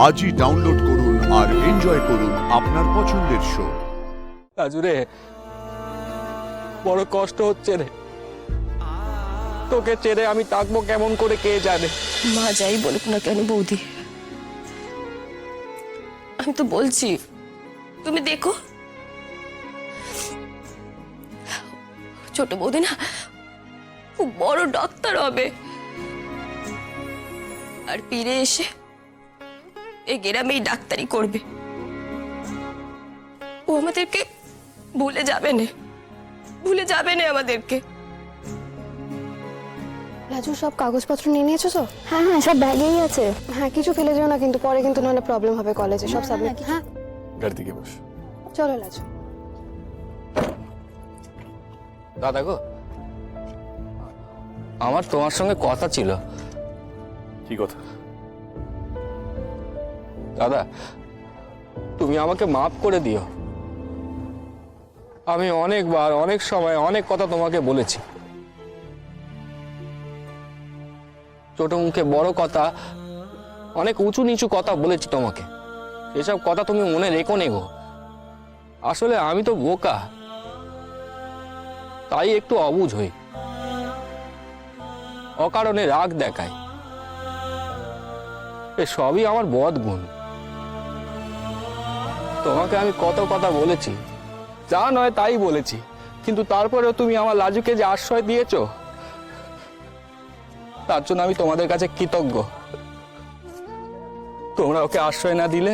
আজই ডাউনলোড করুন আর এনজয় করুন আপনার পছন্দের শো। রাজু রে, বড় কষ্ট হচ্ছে রে। তোকে ছেড়ে আমি থাকবো কেমন করে কে জানে। মা যাই বলুক না কেন বৌদি, আমি তো বলছি তুমি দেখো, ছোট বৌদি না খুব বড় ডাক্তার হবে, আর ফিরে এসে এই গ্রামেই ডাক্তারি করবে। ও আমাদেরকে ভুলে যাবে না, ভুলে যাবে না আমাদেরকে। রাজু, সব কাগজপত্র নিয়ে নিয়েছো তো? হ্যাঁ হ্যাঁ, সব ব্যাগেই আছে। হ্যাঁ, কিছু ফেলে যেও না কিন্তু, পরে কিন্তু নাহলে প্রবলেম হবে কলেজে। সব সাবমিট। হ্যাঁ, গাড়ি থেকে বস। চলো রাজু। দাদা গো, আমার তোমার সঙ্গে কথা ছিল। কি কথা? দাদা, তুমি আমাকে মাফ করে দিও। আমি অনেকবার, অনেক সময়, অনেক কথা তোমাকে বলেছি। ছোট মুখে বড় কথা, অনেক উঁচু নিচু কথা বলেছি তোমাকে। এসব কথা তুমি মনে রেখো নে গো। আসলে আমি তো বোকা, তাই একটু অবুঝ হই, অকারণে রাগ দেখাই। এ সবই আমার বদ গুণ। তোমাকে আমি কত কথা বলেছি, যা নয় তাই বলেছি, কিন্তু তারপরেও তুমি আমার লাজুকে যে আশ্রয় দিয়েছো, তার জন্য আমি তোমাদের কাছে কৃতজ্ঞ। তোমরা ওকে আশ্রয় না দিলে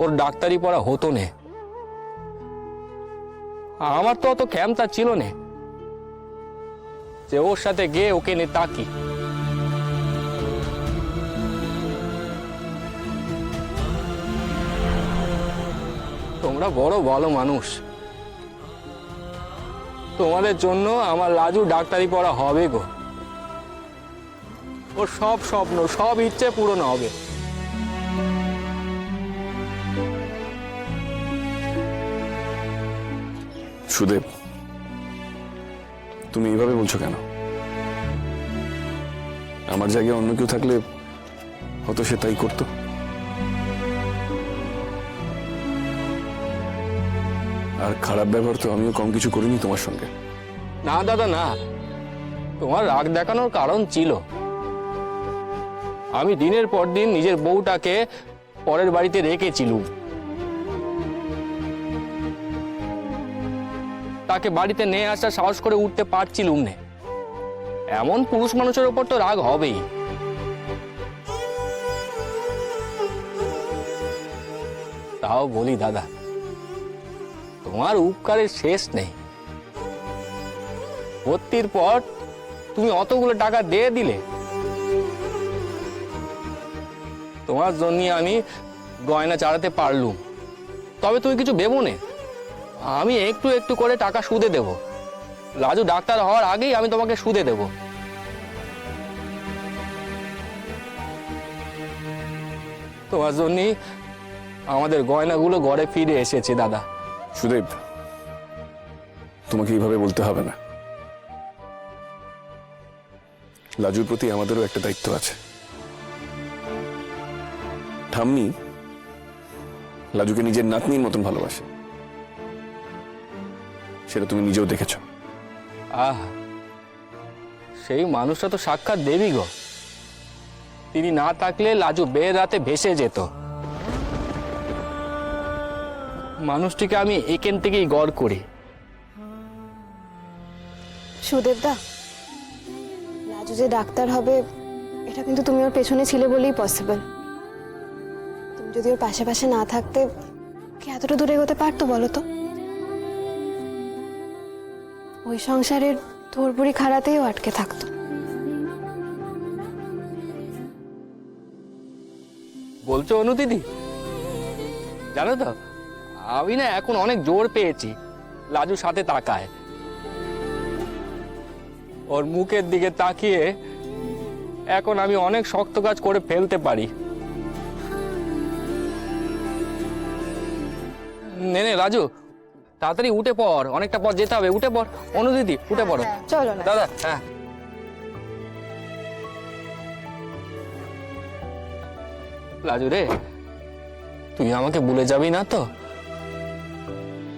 ওর ডাক্তারি পড়া হতো না। আমার তো অত ক্ষমতা ছিল না যে ওর সাথে গিয়ে ওকে নিয়ে তাকি। তোমরা বড় ভালো মানুষ, তোমাদের জন্য আমার লাজু ডাক্তারি পড়া হবে গো। ওর সব স্বপ্ন, সব ইচ্ছে পূরণ হবে। সুদেব, তুমি এইভাবে বলছো কেন? আমার জায়গায় অন্য কেউ থাকলে হয়তো সে তাই করতো। আর খারাপ ব্যবহার তো আমিও কম কিছু করিনি তোমার সঙ্গে। না দাদা না, তোমার রাগ দেখানোর কারণ ছিল। আমি দিনের পর দিন নিজের বউটাকে পরের বাড়িতে রেখেছিলুম, তাকে বাড়িতে নিয়ে আসা সাহস করে উঠতে পারছিলুম না। এমন পুরুষ মানুষের উপর তো রাগ হবেই। তাও বলি দাদা, তোমার উপকারের শেষ নেই। ভর্তির পর তুমি অতগুলো টাকা দিয়ে দিলে। তোমার জন্য আমি গয়না চালাতে পারলুম, তবে তুমি কিছু ভেবো না, আমি একটু একটু করে টাকা সুদে দেব। লাজু ডাক্তার হওয়ার আগেই আমি তোমাকে সুদে দেব। তোমার জন্য আমাদের গয়নাগুলো ঘরে ফিরে এসেছে দাদা। সুদেব, তোমাকে এইভাবে বলতে হবে না। লাজুর প্রতি আমাদেরও একটা দায়িত্ব আছে। ঠাম্মি লাজুকে নিজের নাতনির মতন ভালোবাসে, সেটা তুমি নিজেও দেখেছ। আহ, সেই মানুষটা তো সাক্ষাৎ দেবী গো। তিনি না থাকলে লাজু বের রাতে ভেসে যেত। মানুষটিকে আমি এখান থেকেই গড় করি। সুদেবদা, রাজু যে ডাক্তার হবে এটা কিন্তু তুমি ওর পেছনে ছিলে বলেই পসিবল। তুমি যদি ওর পাশে পাশে না থাকতে কি এতটা দূরে এগোতে পারতো বলো তো? ওই সংসারের তোরবুড়ি খাড়াতেও আটকে থাকতো। বলছো অনু দিদি? জানো তো, আমি না এখন অনেক জোর পেয়েছি লাজুর সাথে তাকায়। ওর মুখের দিকে তাকিয়ে এখন আমি অনেক শক্ত কাজ করে ফেলতে পারি। নে নে রাজু, তাড়াতাড়ি উঠে পড়, অনেকটা পর যেতে হবে। উঠে পড় অনু দিদি, উঠে পড়ো। চলো না দাদা। হ্যাঁ, রাজু রে, তুই আমাকে ভুলে যাবি না তো?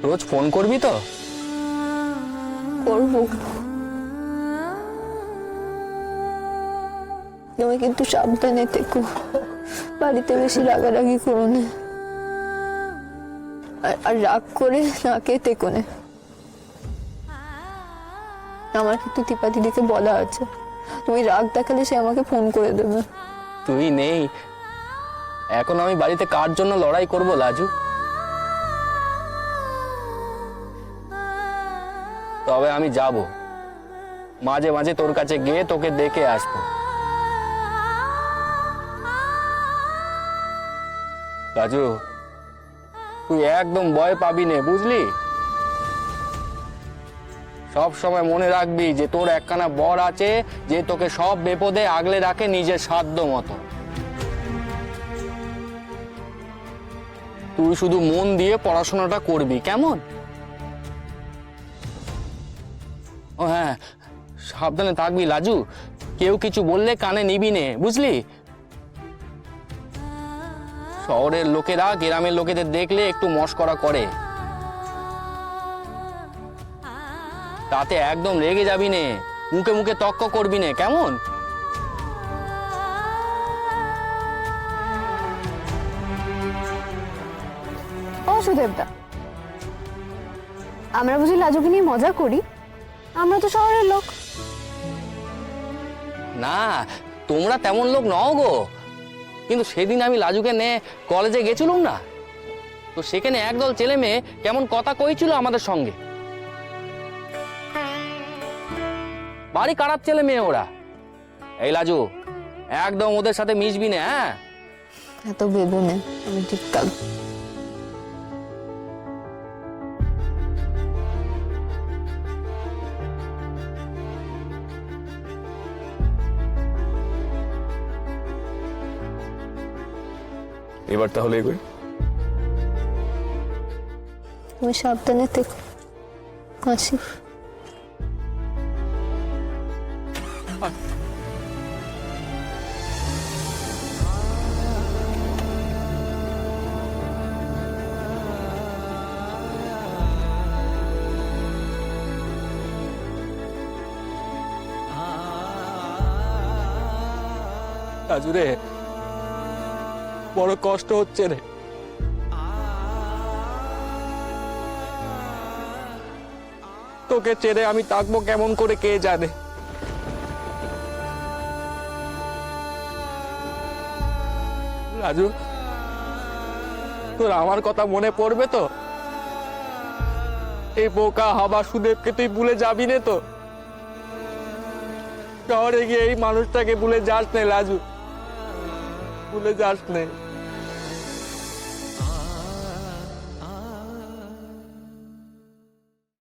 রোজ ফোন করবি তো? করবো, তুমি কিন্তু সাবধানে থেকো, বাড়িতে বেশি রাগারাগি করো না, আর রাগ করে না কে থেকো না। আমার কিন্তু দীপা দিদিকে বলা আছে, তুমি রাগ দেখালে সে আমাকে ফোন করে দেবে। তুই নেই এখন, আমি বাড়িতে কার জন্য লড়াই করব লাজু? তবে আমি যাব, মাঝে মাঝে তোর কাছে গিয়ে তোকে দেখে আসবো। রাজু, তুই একদম ভয় পাবি না, বুঝলি? সব সময় মনে রাখবি যে তোর একখানা বর আছে, যে তোকে সব বিপদে আগলে রাখে নিজের সাধ্য মতো। তুই শুধু মন দিয়ে পড়াশোনাটা করবি, কেমন? ও হ্যাঁ, সাবধানে থাকবি লাজু, কেউ কিছু বললে কানে নিবি নে, বুঝলি? শহরের লোকেরা গ্রামের লোকেদের দেখলে একটু মশকরা করে, তাতে একদম রেগে যাবি নে, মুখে মুখে তক্ক করবি নে, কেমন? ও সুদেবদা, আমরা বুঝি লাজুকে নিয়ে মজা করি? আমরা তো শহরের লোক। না, তোমরা তেমন লোক নও গো। কিন্তু সেদিন আমি লাজুকে নিয়ে কলেজে গেছিলাম না, তো সেখানে একদল ছেলে মেয়ে কেমন কথা কইছিল আমাদের সঙ্গে। বাড়ি খারাপ ছেলে মেয়ে ওরা। এই লাজু, একদম ওদের সাথে মিশবি না, হ্যাঁ? এত ভেবো না, আমি ঠিক থাকবো। এবার তাহলে এগোই। তুমি সাবধানে থেকো, আসি। রাজু রে, বড় কষ্ট হচ্ছে রে। তোকে ছেড়ে আমি থাকবো কেমন করে কে জানে। রাজু, তোর আমার কথা মনে পড়বে তো? এই বোকা হাবা সুদেবকে তুই ভুলে যাবি না তো? শহরে গিয়ে এই মানুষটাকে ভুলে যাস না রাজু, ভুলে যাস না।